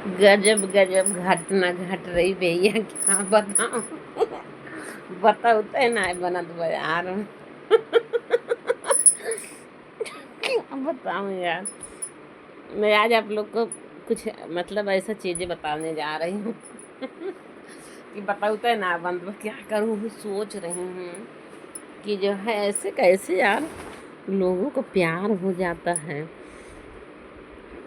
गजब गजब घटना घट रही भैया, क्या बताऊं। बताते ना बनत बाजार में। क्या बताऊं यार। मैं आज आप लोग को कुछ मतलब ऐसा चीज़ें बताने जा रही हूँ कि बताते ना बंद क्या करूँ, सोच रही हूँ कि जो है ऐसे कैसे यार लोगों को प्यार हो जाता है।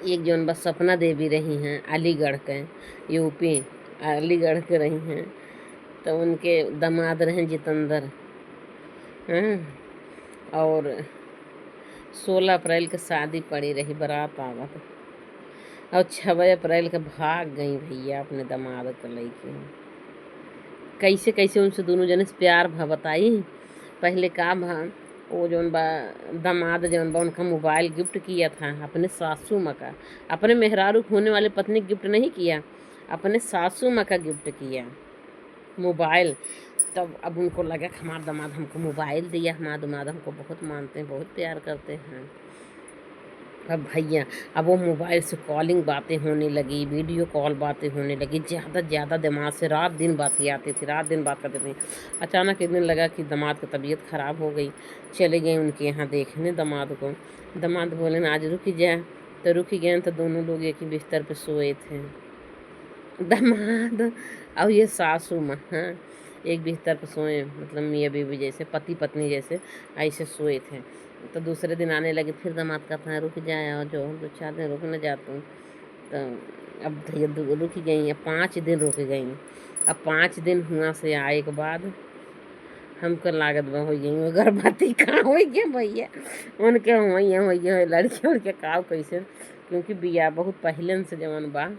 एक जौन बस सपना देवी रही हैं अलीगढ़ के, यूपी अलीगढ़ के रही हैं, तो उनके दामाद रहे जितेंद्र हैं। और 16 अप्रैल के शादी पड़ी रही, बारात आवत, और 6 अप्रैल के भाग गई भैया अपने दामाद के लेके। कैसे कैसे उनसे दोनों जने से प्यार भा बताई। पहले का भा, वो जौन बा दामाद जौन बा उनका मोबाइल गिफ्ट किया था अपने सासू माँ का। अपने मेहरारू होने वाले पत्नी गिफ्ट नहीं किया, अपने सासू माँ का गिफ्ट किया मोबाइल। तब अब उनको लगा कि हमारा दामाद हमको मोबाइल दिया, हमारा दामाद हमको बहुत मानते हैं, बहुत प्यार करते हैं। अब भैया अब वो मोबाइल से कॉलिंग बातें होने लगी, वीडियो कॉल बातें होने लगी, ज़्यादा ज़्यादा दिमाग से रात दिन बातें आती थी, रात दिन बात करते थे। अचानक एक दिन लगा कि दामाद की तबीयत ख़राब हो गई, चले गए उनके यहाँ देखने दामाद को। दामाद बोले ना आज रुक जाए, तो रुक गए, तो दोनों लोग एक ही बिस्तर पर सोए थे, दामाद और ये सासू माँ। हाँ, एक बिस्तर पर सोए, मतलब मियाँ बीवी जैसे, पति पत्नी जैसे ऐसे सोए थे। तो दूसरे दिन आने लगे, फिर दामाद कहता है रुक जाए, और जो 2-4 दिन रुक न जाता हूँ। तो अब भैया रुक गई, अब 5 दिन रुक गई। अब 5 दिन हुआ से आए के बाद हमको लागत बा हो गई वो गर्भवती। कहाँ हो गया भैया उनके हो गया लड़के उड़के का कैसे, क्योंकि बिया बहुत पहले से जवन बा।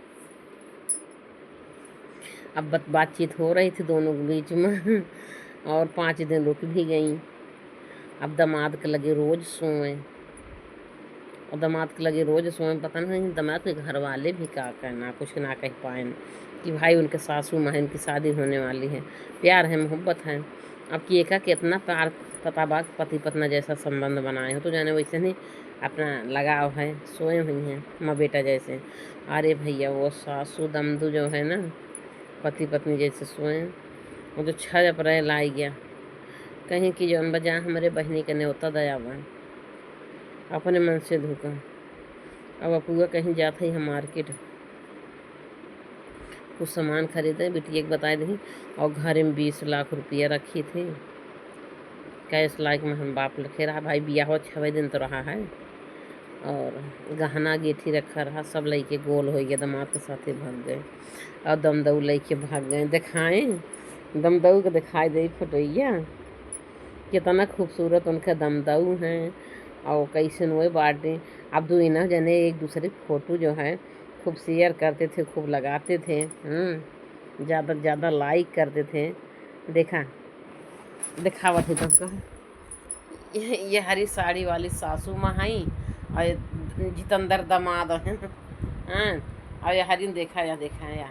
अब बातचीत हो रही थी दोनों के बीच में, और 5 दिन रुक भी गई। अब दामाद के लगे रोज़ सोएं, और दामाद के लगे रोज़ सोएं, पता नहीं दामाद के घर वाले भी क्या कहना, कुछ ना कह पाए कि भाई उनके सासू माँ इनकी शादी होने वाली है, प्यार है मोहब्बत है। अब कि एका कितना प्यार पता बा, पति पत्नी जैसा संबंध बनाए हो तो जाने वैसे नहीं अपना लगाव है, सोए हुई हैं माँ बेटा जैसे। अरे भैया वो सासू दमदू जो है ना, पति पत्नी जैसे सोए। वो जो 6 अप्रैल आ गया, कहीं कि जौन बजा हमारे बहनी के न्योता दया बा, अपने मन से धोखा। अब अपुआ कहीं जाते ही हम मार्केट कुछ सामान खरीदे, बिटिया के बताए दी, और घर में 20 लाख रुपया रखी थी कैश लाइक में। हम बाप लिखे रहा भाई बिया हो 6 दिन तो रहा है, और गहना गेठी रखा रहा, सब लइके गोल हो गया, दामाद के साथे भाग गए, और दमदऊ लइके भाग गए। दिखाएं दमदऊ के दिखाई दे फोटोइया, कितना खूबसूरत उनका दमदऊ हैं, और कैसे वो बाटे। अब दो इना जने एक दूसरे की फ़ोटो जो है खूब शेयर करते थे, खूब लगाते थे, ज़्यादा से ज़्यादा लाइक करते थे। देखा दिखावत है तुमको, ये हरी साड़ी वाली सासू माँ आई, और जितेंद्र दामाद है। हाँ, और ये हरी देखा या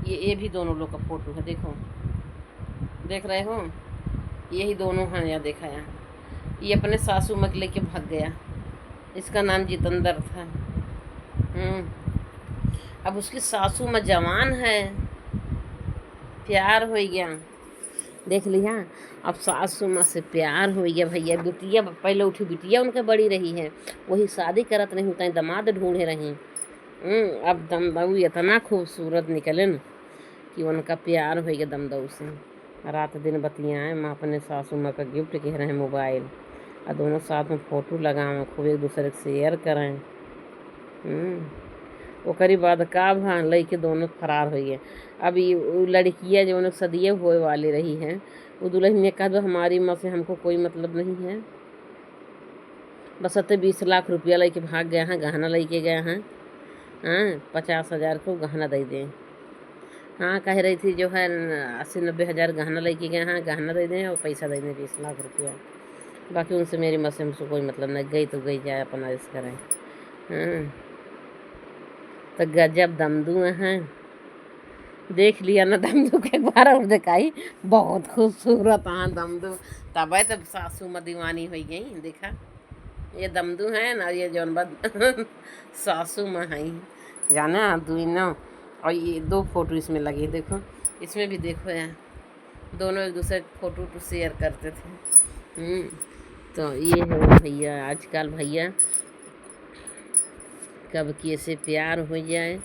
ये भी दोनों लोग का फोटो है, देखो देख रहे हो, यही दोनों हैं या देखा या। ये अपने सासू माँ के लेके भाग गया, इसका नाम जितेंद्र था। अब उसकी सासू माँ जवान है, प्यार हो गया, देख लिया। अब सासू माँ से प्यार हो गया भैया। बिटिया पहले उठी, बिटिया उनका बड़ी रही है, वही शादी करत नहीं होता है, दामाद ढूंढे रही। अब दमदऊ इतना खूबसूरत निकले न कि उनका प्यार हो गया दमदऊ से। रात दिन बतियाएँ, माँ अपने सासू माँ का गिफ्ट कह रहे हैं मोबाइल, और दोनों साथ में फ़ोटो लगाएं, खूब एक दूसरे के शेयर करें। ओकरी बाद का भा लइके दोनों फरार हो गए। अब ये लड़कियाँ जो उन्हें सदिये होए वाली रही हैं, वो दुल्हन ने कहा हमारी माँ से हमको कोई मतलब नहीं है, बस अते 20 लाख रुपया लेके भाग गए हैं, गहना लेके गए हैं। 50,000 को गहना दे दें। हाँ कह रही थी जो है 80-90 हज़ार गहना लेके गए हैं, गहना दे दें और पैसा दे दें 20 लाख रुपया। बाकी उनसे मेरी माँ से हमसे कोई मतलब नहीं, गई तो गई, जाए अपना ऐश करें। तो गजब दमदू हैं, देख लिया ना दमदू के एक बार और दिखाई, बहुत खूबसूरत हाँ दमदू। तब तब सासू माँ दीवानी हो गई। देखा ये दमदू हैं ना, ये जौन बात सासू माँ हैं, जाना दुनो और ये 2 फ़ोटो इसमें लगी, देखो इसमें भी देखो यार, दोनों एक दूसरे फ़ोटो शेयर करते थे। तो ये है भैया आजकल भैया, कब कैसे प्यार हो जाए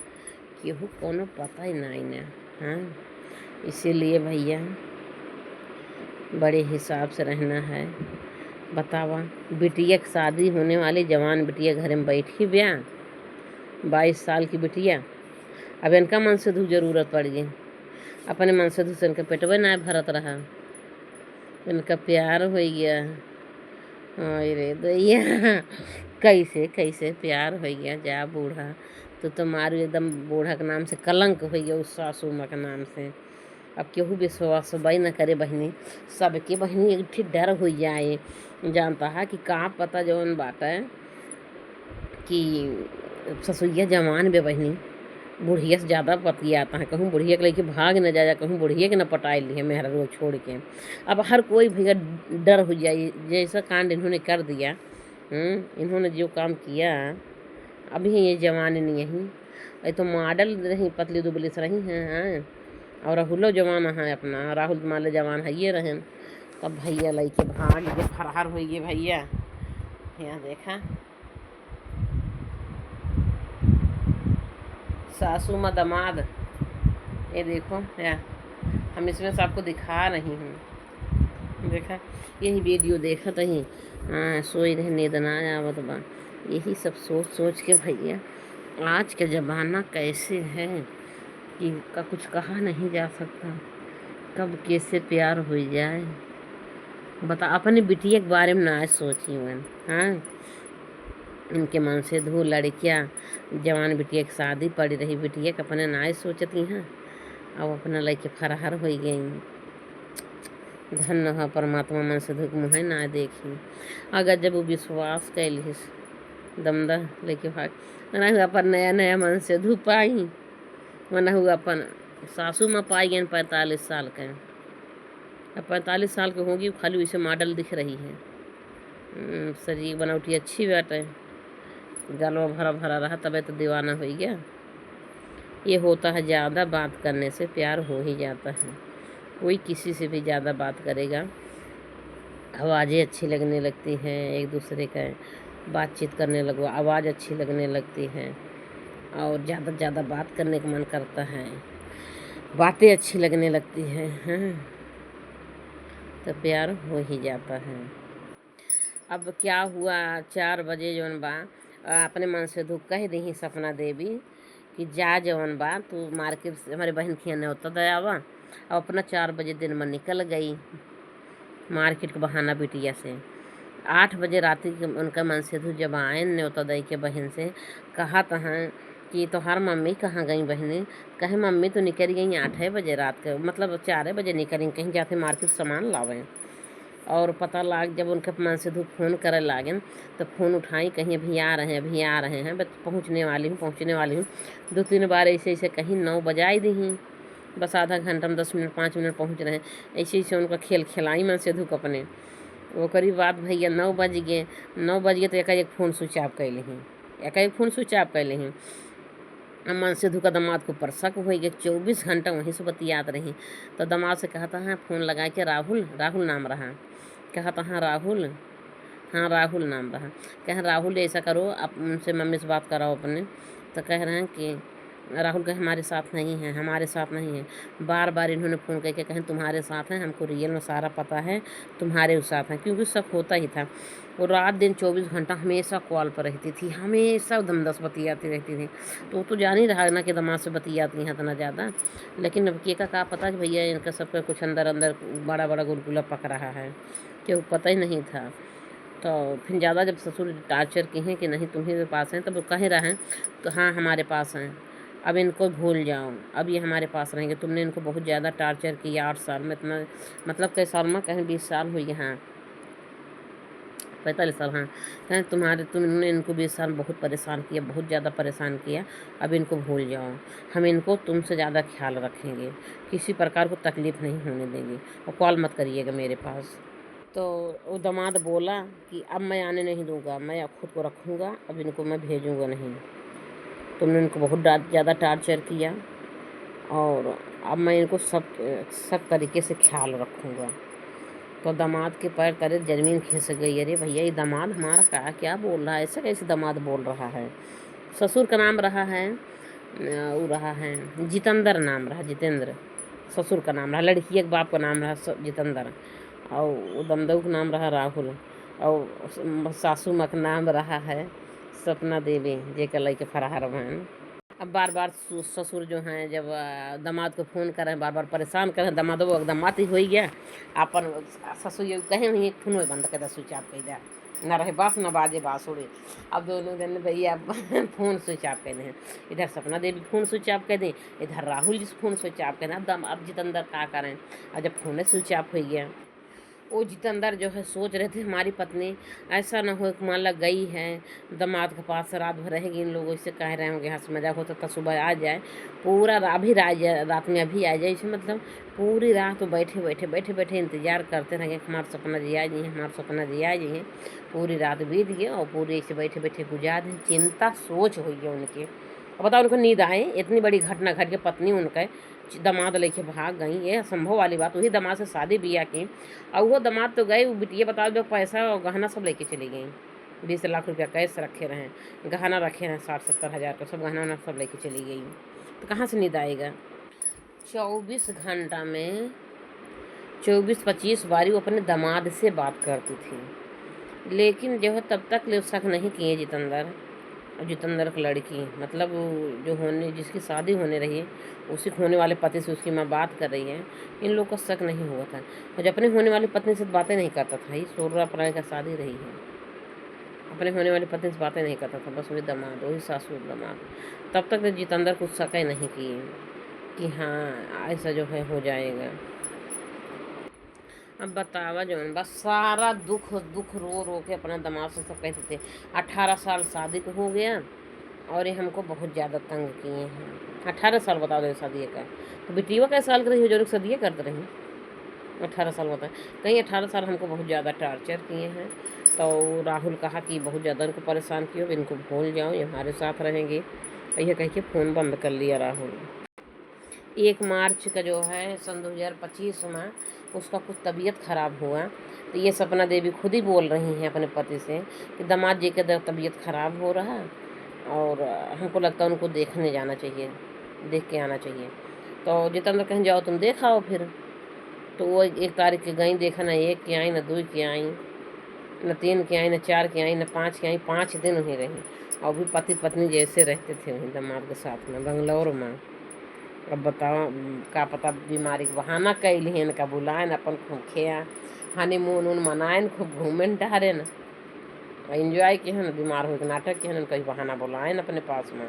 केहू कोनो पता ही नहीं ना। हाँ, इसीलिए भैया बड़े हिसाब से रहना है। बतावा, बिटिया की शादी होने वाली, जवान बिटिया घर में बैठी ब्याह, 22 साल की बिटिया। अब इनका मन से धू जरूरत पड़ गई, अपने मन से धू से इनका पेटवे ना भरत रहा, इनका प्यार हो गया। अरे दैया, कैसे कैसे प्यार हो गया। जा बूढ़ा, तो तुम्हारे एकदम बूढ़ा के नाम से कलंक हो गया, उस सासू माँ के नाम से। अब केहू विश्वास भाई न करे बहनी, सबके बहनी एक ठे डर हो जाए। जानता है कि का पता जौन बात है कि ससुइया जवान बे बहनी, बुढ़िया से ज़्यादा बतियाता है। कहूँ बुढ़िया के लेके भाग न जाए, कहूँ बुढ़िया के न पटाए लिए मेहरा रोज छोड़ के। अब हर कोई भैया डर हो जाए, जैसा कांड इन्होंने कर दिया। इन्होंने जो काम किया, अभी ये जवान नहीं है, ये तो मॉडल रही, पतली दुबली से रही हैं। और राहुलो जवान है अपना, राहुल माले जवान है ये रहें। तब भैया लैके भाग के फरार हो गए भैया। यहाँ देखा सासू माँ दामाद, ये देखो यार, हम इसमें से आपको दिखा रही हूँ। देखा, यही वीडियो देखा तही सोई रहे, नींद ना आवत बा। यही सब सोच सोच के भैया आज का ज़माना कैसे है कि का कुछ कहा नहीं जा सकता, कब कैसे प्यार हो जाए। बता, अपनी बिटिया के बारे में ना आज सोची मन। हाँ, इनके मन से धो लड़कियाँ, जवान बिटिया की शादी पड़ी रही, बिटिया के अपने ना सोचती हैं, अब अपना लेके फरार हो गई। धन्य है परमात्मा, मन से धुक मुँह ना देखी। अगर जब वो विश्वास कैलिस दमदा लेके भाग, ना अपन नया नया मन से धूप पाई, वरना हुआ अपन सासू माँ पाई गए 45 साल के। अब 45 साल के होगी, खाली वैसे मॉडल दिख रही है। शरीर बनावटी अच्छी बात है, गलवा भरा भरा रहा, तबे तो दीवाना हो गया। ये होता है ज़्यादा बात करने से प्यार हो ही जाता है। कोई किसी से भी ज़्यादा बात करेगा, आवाज़ें अच्छी लगने लगती हैं, एक दूसरे का बातचीत करने लगो, आवाज़ अच्छी लगने लगती है, और ज़्यादा से ज़्यादा बात करने का मन करता है, बातें अच्छी लगने लगती हैं। हाँ, तो प्यार हो ही जाता है। अब क्या हुआ, 4 बजे जौन बा अपने मन से धूप कह दी सपना देवी कि जा जौन बा तू मार्केट से हमारे बहन की न्योता दयावा। अब अपना 4 बजे दिन में निकल गई मार्केट का बहाना बिटिया से। 8 बजे रात के उनका मन से धूप जब आए न्योता दई के बहन से, कहा तहाँ कि तोहार मम्मी कहाँ गई बहनी। कहे मम्मी तो निकल गई 8 बजे रात के, मतलब 4 बजे निकली, कहीं जाते मार्केट सामान लावें। और पता लाग जब उनके मन से धूप फ़ोन करे लागें तो फ़ोन उठाई, कहीं अभी आ रहे हैं, अभी आ रहे हैं, बस पहुँचने वाली हूँ। 2-3 बार ऐसे ऐसे कहीं 9 बजाई दी, बस आधा घंटा में 10 मिनट 5 मिनट पहुँच रहे हैं। ऐसे ऐसे उनका खेल खिलाई मन से धूप अपने। वो करीब बात भैया 9 बज गए। 9 बज गए तो एक फ़ोन स्विच ऑफ कर ली, एक फ़ोन स्विच ऑफ कर ली। मन से धुका दामाद को परसक हो गया, 24 घंटा वहीं से बतियात रही। तो दामाद से कहा था हाँ फ़ोन लगा के, राहुल नाम रहा। कहा था हाँ राहुल नाम रहा। कह राहुल ऐसा करो, आप उनसे मम्मी से बात कराओ अपने। तो कह रहे हैं कि राहुल कहे हमारे साथ नहीं है। बार बार इन्होंने फ़ोन करके कहें तुम्हारे साथ हैं, हमको रियल में सारा पता है तुम्हारे साथ हैं, क्योंकि सब होता ही था। वो रात दिन 24 घंटा हमेशा कॉल पर रहती थी, हमेशा दम-दस बतियाती रहती थी। तो वो तो जान ही रहा ना कि दामाद से बतियाती हैं इतना ज़्यादा। लेकिन अब का पता कि भैया इनका सबका कुछ अंदर अंदर बड़ा बड़ा गुलगुला पक रहा है, क्यों पता ही नहीं था। तो फिर ज़्यादा जब ससुर टार्चर किए हैं कि नहीं तुम्ही के पास हैं, तब वो कह रहे हैं तो हाँ हमारे पास हैं, अब इनको भूल जाओ, अब ये हमारे पास रहेंगे। तुमने इनको बहुत ज़्यादा टार्चर किया 8 साल में, इतना मतलब कई साल में, कहीं 20 साल हुई, हाँ 45 साल, हाँ कहें तुमने इनको 20 साल बहुत परेशान किया, बहुत ज़्यादा परेशान किया, अब इनको भूल जाओ, हम इनको तुमसे ज़्यादा ख्याल रखेंगे, किसी प्रकार को तकलीफ़ नहीं होने देंगे, और कॉल मत करिएगा मेरे पास। तो वो दामाद बोला कि अब मैं आने नहीं दूँगा, मैं खुद को रखूँगा, अब इनको मैं भेजूँगा नहीं। तुमने इनको बहुत ज़्यादा टार्चर किया, और अब मैं इनको सब तरीके से ख्याल रखूँगा। तो दामाद के पैर तले ज़मीन खिसक गई। अरे भैया, ये दामाद हमारा क्या क्या बोल रहा है, ऐसा कैसे दामाद बोल रहा है। ससुर का नाम रहा है वो रहा है जितेंद्र, नाम रहा जितेंद्र, ससुर का नाम रहा। लड़की के बाप का नाम रहा जितेंद्र, और वो दमदऊ का नाम रहा राहुल, और सासू माँ का नाम रहा है सपना देवी, जेकर लइके फराहर बहन। अब बार बार ससुर जो हैं जब दामाद को फ़ोन कर रहे हैं, बार बार परेशान कर रहे हैं, दामाद ही हो गया अपन। ससुर ये कहे हुई फोन बंद कर दे, स्विच ऑफ कर दे, न रहे बास न बाजे बाँसुरी। अब दोनों दिन भैया फ़ोन स्विच ऑफ कर दें, इधर सपना देवी फ़ोन स्विच ऑफ कर दें, इधर Rahul ji phone switch off कर दें। अब जितेंद्र क्या करें, और जब फ़ोन स्विच ऑफ हो गया, वो जितेंद्र जो है सोच रहे थे हमारी पत्नी ऐसा ना हो कि मान ला गई है दामाद के पास, रात भर रहेगी, इन लोगों से कह रहे होंगे हंस मजाक होता तो सुबह आ जाए, पूरा अभी रात में अभी आ जाए। इसे मतलब पूरी रात तो बैठे इंतज़ार करते रहे कि हमारा सपना जी आ जाइए, हमारा सपना जी आ जाइए। पूरी रात बीत गई और पूरी ऐसे बैठे गुजार दी। चिंता सोच हुई है उनके। अब बताओ, उनको नींद आए, इतनी बड़ी घटना घट के पत्नी उनके दामाद लेके भाग गई, ये असंभव वाली बात। वही दामाद से शादी बिया की, और वो दामाद तो गए, वो बिटिया बताओ जो पैसा और गहना सब लेके चली गई। 20 लाख रुपया कैश रखे रहे, गहना रखे हैं 60-70 हज़ार का, सब गहना सब लेके चली गई। तो कहाँ से नींद आएगा। 24 घंटा में 24-25 बारी वो अपने दामाद से बात करती थी, लेकिन जो है तब तक ले शक नहीं किए जितेंद्र की लड़की, मतलब जो जिसकी शादी होने रही उसी होने वाले पति से उसकी माँ बात कर रही है। इन लोग को शक नहीं हुआ था, और जब अपने होने वाली पत्नी से बातें नहीं करता था। ये 16 अप्रैल का शादी रही है, अपने होने वाली पत्नी से बातें नहीं करता था, बस वही दामाद, वही सासू दामाद। तब तक जितेंद्र कुछ शक ही नहीं किए कि हाँ ऐसा जो है हो जाएगा। अब बतावा जो बस सारा दुख रो रो के अपना दामाद से सब कहते थे 18 साल शादी को हो गया और ये हमको बहुत ज़्यादा तंग किए हैं। 18 साल बता दो शादी का, तो बेटिया कैसे साल कर रही हो जो शादी करते रही। 18 साल बता, कहीं 18 साल हमको बहुत ज़्यादा टार्चर किए हैं। तो राहुल कहा कि बहुत ज़्यादा इनको परेशान किए, इनको भूल जाओ, ये हमारे साथ रहेंगे। यह कह के फ़ोन बंद कर लिया राहुल। 1 मार्च का जो है सन 2025 में उसका कुछ तबीयत ख़राब हुआ, तो ये सपना देवी खुद ही बोल रही हैं अपने पति से कि दामाद जी का तबीयत ख़राब हो रहा है और हमको लगता है उनको देखने जाना चाहिए, देख के आना चाहिए। तो जितेंद्र कहीं जाओ तुम देखाओ फिर। तो वो 1 तारीख की गई देखा, ना 1 की आई, ना 2 की आई, न 3 की आई, न 4 की आई, न 5 की आई। 5 दिन वहीं रही, और भी पति पत्नी जैसे रहते थे वहीं दामाद के साथ में बंगलौर में। अब बताओ का पता बीमारी के बहाना कैलिहन का बुलाएन अपन खूब खेया हनीमून उन मनाएन, खूब घूमें टहरेन, एंजॉय के हैं, बीमार हो के नाटक के हैं, कहीं बहाना बुलाएन अपने पास में।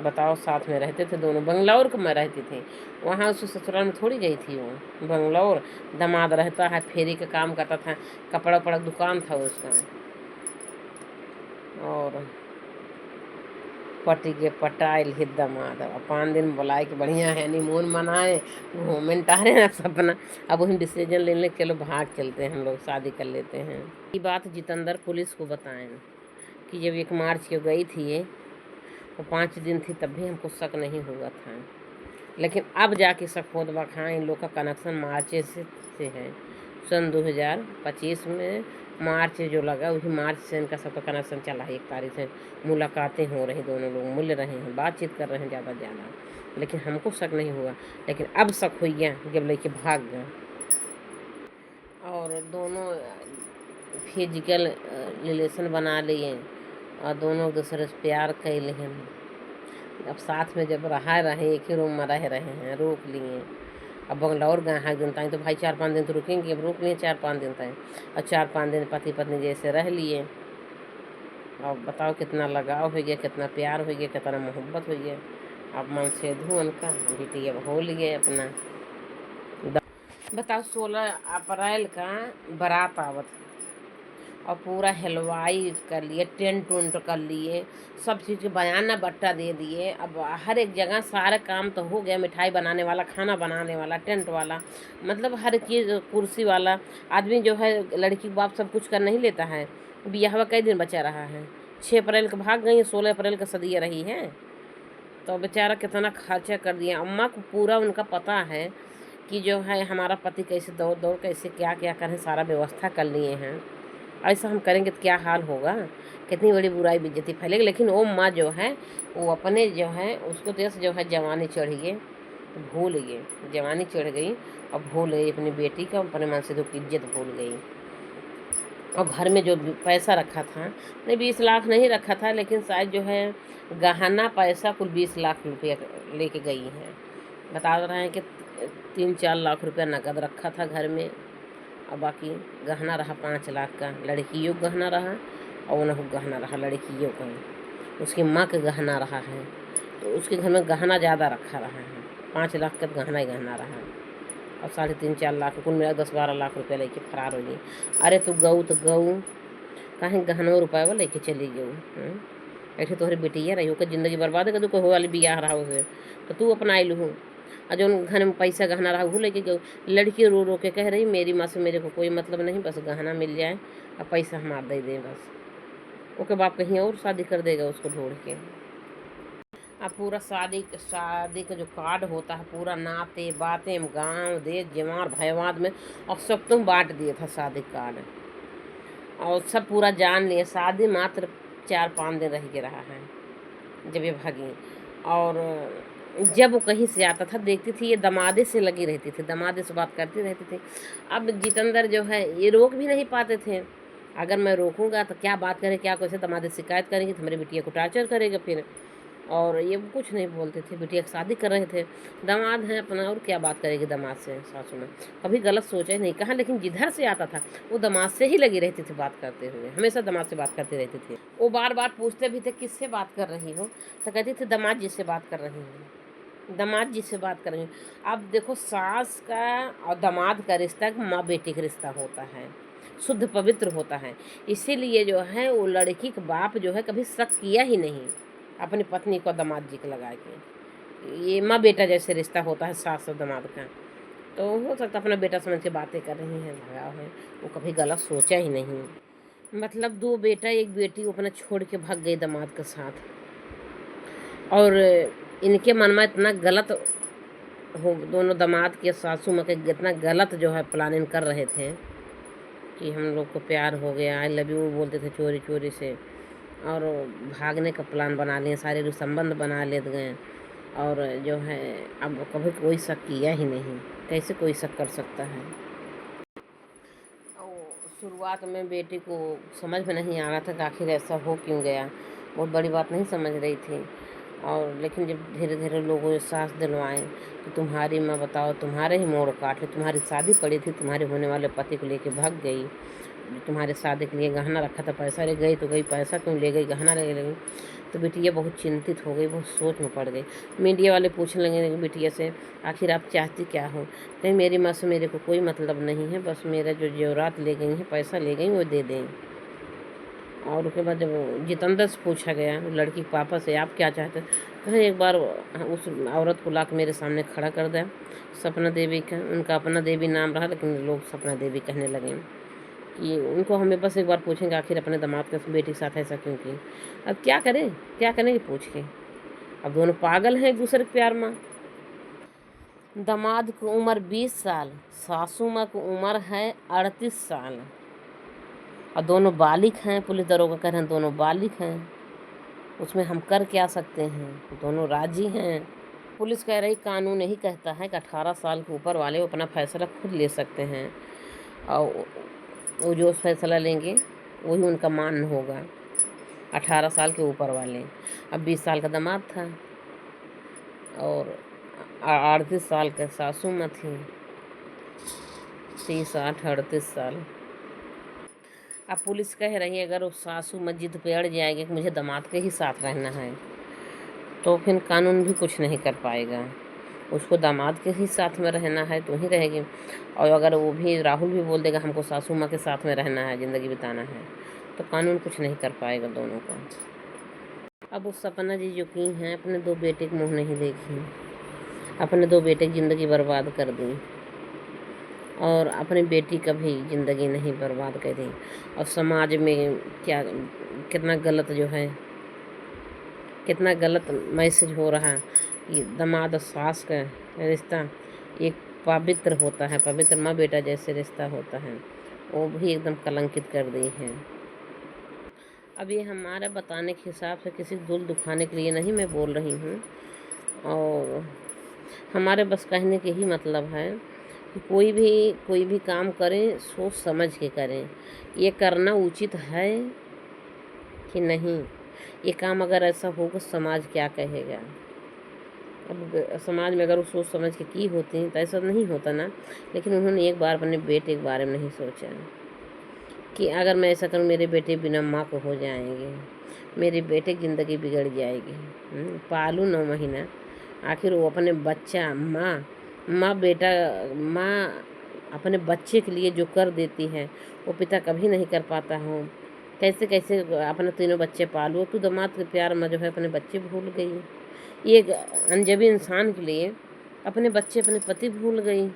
बताओ, साथ में रहते थे दोनों। बंगलौर के में रहती थी, वहाँ उस ससुराल में थोड़ी गई थी वो बंगलौर। दामाद रहता है, फेरी का काम करता था, कपड़ा उपड़ा दुकान था उसका, और पटी के पटाइल ही दामाद। अब 5 दिन बुलाए कि बढ़िया है हनीमून मनाए, घूमें टहरे ना सपना। अब वही डिसीजन लेने के चलो भाग चलते हैं, हम लोग शादी कर लेते हैं। ये बात जितेंद्र पुलिस को बताएं कि जब 1 मार्च को गई थी ये, तो 5 दिन थी, तब भी हमको शक नहीं हुआ था, लेकिन अब जाके शक हो दबा खां इन लोग का कनेक्शन मार्च से है। सन 2025 में मार्च जो लगा, उसी मार्च से इनका सबका कनेक्शन चला है। 1 तारीख से मुलाकातें हो रही, दोनों लोग मिल रहे हैं, बातचीत कर रहे हैं ज़्यादा, लेकिन हमको शक नहीं हुआ। लेकिन अब शक हो गया जब लेके भाग गए, और दोनों फिजिकल रिलेशन बना लिए, और दोनों एक दूसरे से प्यार कैले हैं। अब साथ में जब रहे एक ही रूम में रहे हैं, रोक लिए। अब बंगलौर गए हैं दिन तक, तो भाई 4-5 दिन तो रुकेंगे, अब रोक लिए 4-5 दिन तक, और 4-5 दिन पति पत्नी जैसे रह लिए। अब बताओ कितना लगाव हो गया, कितना प्यार हो गया, कितना मोहब्बत हो गया। अब मन से धुन का बेटी अब हो लिए अपना। बताओ 16 अप्रैल का बारात आवत, और पूरा हलवाई कर लिए, टेंट उंट कर लिए, सब चीज़ के बयाना बट्टा दे दिए। अब हर एक जगह सारा काम तो हो गया, मिठाई बनाने वाला, खाना बनाने वाला, टेंट वाला, मतलब हर चीज़, कुर्सी वाला आदमी जो है, लड़की के बाप सब कुछ कर नहीं लेता है। ब्याह कई दिन बचा रहा है, 6 अप्रैल को भाग गई, 16 अप्रैल का सदिया रही है। तो बेचारा कितना खर्चा कर दिया। अम्मा को पूरा उनका पता है कि जो है हमारा पति कैसे दौड़ दौड़ कैसे क्या क्या करें, सारा व्यवस्था कर लिए हैं। ऐसा हम करेंगे तो क्या हाल होगा, कितनी बड़ी बुराई बेइज्जती फैलेगी। लेकिन वो माँ जो है वो अपने जो है उसको तो जो है जवानी चढ़ गई, भूल गई, जवानी चढ़ गई और भूल गई अपनी बेटी का, अपने मन से दुख इज्जत भूल गई। और घर में जो पैसा रखा था, नहीं 20 लाख नहीं रखा था, लेकिन शायद जो है गहना पैसा कुल 20 लाख रुपया लेके गई हैं। बता रहे हैं कि 3-4 लाख रुपया नकद रखा था घर में, और बाकी गहना रहा 5 लाख का। लड़कियों का गहना रहा और उन्होंने गहना रहा लड़कियों का, उसकी माँ का गहना रहा है, तो उसके घर में गहना ज़्यादा रखा रहा है। 5 लाख का गहना ही गहना रहा, और 3.5-4 लाख कुल मेरा 10-12 लाख रुपया लेके फरार हो गई। अरे तू गऊ तो गऊ कहीं गहनों रुपये वो लेके चली गऊ। ऐसे तोहरी बेटिया रही होकर ज़िंदगी बर्बाद कर, कोई हो वाली बियाह रहा उसे तो तू अपना आइलू हूँ, और जो घर में पैसा गहना रहा वो लेके गऊ। लड़की रो रो के कह रही मेरी माँ से मेरे को कोई मतलब नहीं, बस गहना मिल जाए और पैसा हमारा दे दें बस। ओके बाप कहीं और शादी कर देगा उसको ढूंढ के। अब पूरा शादी का जो कार्ड होता है, पूरा नाते बातें गांव देश जवार भयवाद में और सब तुम बांट दिए था शादी कार्ड, और सब पूरा जान लिए। शादी मात्र 4-5 दिन रह के रहा है जब ये भागी। और जब वो कहीं से आता था देखती थी ये दमादे से लगी रहती थी, दमादे से बात करती रहती थी। अब जितेंद्र जो है ये रोक भी नहीं पाते थे। अगर मैं रोकूंगा तो क्या बात करें, क्या कैसे दमादे शिकायत करेंगे तो मेरी बिटिया को टार्चर करेगा फिर। और ये कुछ नहीं बोलते थे, बिटिया की शादी कर रहे थे, दामाद हैं अपना, और क्या बात करेगी दामाद से सासू में। कभी गलत सोचा ही नहीं कहा, लेकिन जिधर से आता था वो दामाद से ही लगी रहती थी बात करते हुए, हमेशा दामाद से बात करती रहती थी। वो बार बार पूछते भी थे किससे बात कर रही हो, तो कहती थी दामाद जी से बात कर रही हूँ, दामाद जी से बात कर रही हूँ। अब देखो सास का और दामाद का रिश्ता माँ बेटी का रिश्ता होता है, शुद्ध पवित्र होता है। इसीलिए जो है वो लड़की का बाप जो है कभी शक किया ही नहीं अपनी पत्नी को दामाद जी को लगा के। ये माँ बेटा जैसे रिश्ता होता है सास और दामाद का, तो हो सकता अपना बेटा समझ के बातें कर रही हैं, लगाव है, वो कभी गलत सोचा ही नहीं। मतलब 2 बेटा 1 बेटी वो अपना छोड़ के भाग गई दामाद के साथ, और इनके मन में इतना गलत हो, दोनों दामाद के सासू माँ के इतना गलत जो है प्लानिंग कर रहे थे कि हम लोग को प्यार हो गया, आई लव यू बोलते थे चोरी चोरी से, और भागने का प्लान बना लिए, सारे संबंध बना लेते गए। और जो है अब कभी कोई शक किया ही नहीं, कैसे कोई शक कर सकता है। शुरुआत में बेटी को समझ में नहीं आ रहा था कि आखिर ऐसा हो क्यों गया, बहुत बड़ी बात नहीं समझ रही थी। और लेकिन जब धीरे धीरे लोगों ने साथ दिलवाएं तो तुम्हारी माँ बताओ तुम्हारे ही मोड़ काट ली, तुम्हारी शादी पड़ी थी, तुम्हारे होने वाले पति को लेके भाग गई, तुम्हारे शादी के लिए गहना रखा था पैसा ले गई, तो गई पैसा क्यों ले गई, गहना ले गई। तो बिटिया बहुत चिंतित हो गई, बहुत सोच में पड़ गई। मीडिया वाले पूछने लगे बिटिया से आखिर आप चाहती क्या हो, कहीं मेरी माँ से मेरे को कोई मतलब नहीं है, बस मेरा जो जेवरात ले गई हैं पैसा ले गई वो दे दें। और उसके बाद जब जितेंद्र से पूछा गया लड़की के पापा से आप क्या चाहते, कहीं एक बार उस औरत को ला मेरे सामने खड़ा कर दिया, सपना देवी का, उनका अपना देवी नाम रहा लेकिन लोग सपना देवी कहने लगे कि उनको हमें बस एक बार पूछेंगे आखिर अपने दामाद के बेटी के साथ ऐसा क्यों की। अब क्या करें, क्या करेंगे पूछ के, अब दोनों पागल हैं एक दूसरे के प्यार में। दामाद की उम्र 20 साल, सासू माँ की उम्र है 38 साल, और दोनों बालिग हैं, पुलिस दरोगा कह रहे हैं दोनों बालिग हैं, उसमें हम कर क्या सकते हैं, दोनों राजी हैं। पुलिस कह रही कानून यही कहता है कि 18 साल के ऊपर वाले वो अपना फैसला खुद ले सकते हैं, और वो जो फैसला लेंगे वही उनका मान होगा। 18 साल के ऊपर वाले, अब 20 साल का दामाद था और 38 साल का सासू माँ थी, 30 8 38 साल। अब पुलिस कह रही है अगर उस सासू माँ जिद पे अड़ जाएगी कि मुझे दामाद के ही साथ रहना है, तो फिर कानून भी कुछ नहीं कर पाएगा, उसको दामाद के ही साथ में रहना है तो ही रहेगी। और अगर वो भी राहुल भी बोल देगा हमको सासू माँ के साथ में रहना है, ज़िंदगी बिताना है, तो कानून कुछ नहीं कर पाएगा दोनों का। अब उस सपना जी जो की हैं अपने 2 बेटे के मुँह नहीं देखी, अपने 2 बेटे की ज़िंदगी बर्बाद कर दी, और अपनी बेटी का भी ज़िंदगी नहीं बर्बाद कर दी। और समाज में क्या कितना गलत जो है कितना गलत मैसेज हो रहा कि दामाद और सास का रिश्ता एक पवित्र होता है, पवित्र माँ बेटा जैसे रिश्ता होता है, वो भी एकदम कलंकित कर दी है। अब ये हमारा बताने के हिसाब से किसी को दिल दुखाने के लिए नहीं मैं बोल रही हूँ, और हमारे बस कहने के ही मतलब है कि कोई भी काम करें सोच समझ के करें, ये करना उचित है कि नहीं, ये काम अगर ऐसा होगा समाज क्या कहेगा। अब समाज में अगर वो सोच समझ के की होती तो ऐसा नहीं होता ना, लेकिन उन्होंने एक बार अपने बेटे के बारे में नहीं सोचा कि अगर मैं ऐसा करूँ मेरे बेटे बिना माँ को हो जाएंगे, मेरे बेटे की ज़िंदगी बिगड़ जाएगी। पालू 9 महीना, आखिर वो अपने बच्चा माँ अपने बच्चे के लिए जो कर देती है वो पिता कभी नहीं कर पाता हो। कैसे कैसे अपने तीनों बच्चे पालू, तू दामाद के प्यार में जो है अपने बच्चे भूल गई। ये अनजबी इंसान के लिए अपने बच्चे अपने पति भूल गई।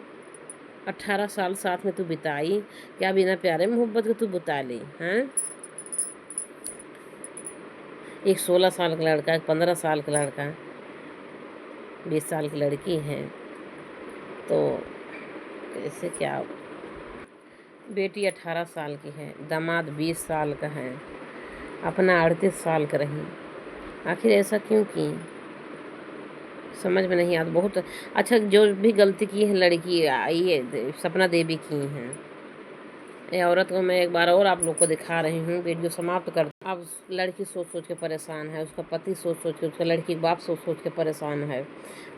18 साल साथ में तू बिताई, क्या बिना प्यारे मोहब्बत के तू बिता ली हैं? एक 16 साल का लड़का, एक 15 साल का लड़का, 20 साल की लड़की है, तो कैसे क्या। बेटी 18 साल की है, दामाद 20 साल का है, अपना 38 साल का रही, आखिर ऐसा क्यों की समझ में नहीं आता। बहुत अच्छा, जो भी गलती की है लड़की ये सपना देवी की हैं। ये औरत को मैं एक बार और आप लोग को दिखा रही हूँ, वीडियो समाप्त कर। अब लड़की सोच सोच के परेशान है, उसका पति सोच सोच के, उसका लड़की के बाप सोच सोच के परेशान है।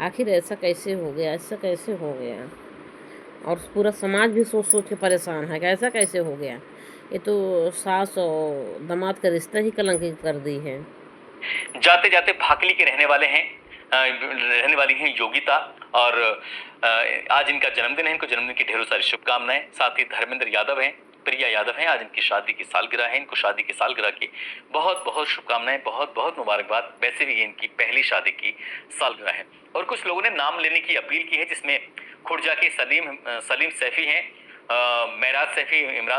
आखिर ऐसा कैसे हो गया, ऐसा कैसे हो गया। और पूरा समाज भी सोच सोच के परेशान है कि ऐसा कैसे हो गया। ये तो सास और दामाद का रिश्ता ही कलंकित कर दी है। जाते जाते भाकली के रहने वाली हैं योगिता, और आज इनका जन्मदिन है। इनको जन्मदिन की ढेरों सारी शुभकामनाएं। साथ ही धर्मेंद्र यादव हैं, प्रिया यादव हैं, आज इनकी शादी की सालगिरह है। इनको शादी की सालगिरह की बहुत बहुत शुभकामनाएं, बहुत बहुत मुबारकबाद। वैसे भी इनकी पहली शादी की सालगिरह है। और कुछ लोगों ने नाम लेने की अपील की है, जिसमें खुर्जा के सलीम सैफी हैं, महराज सैफी, इमरान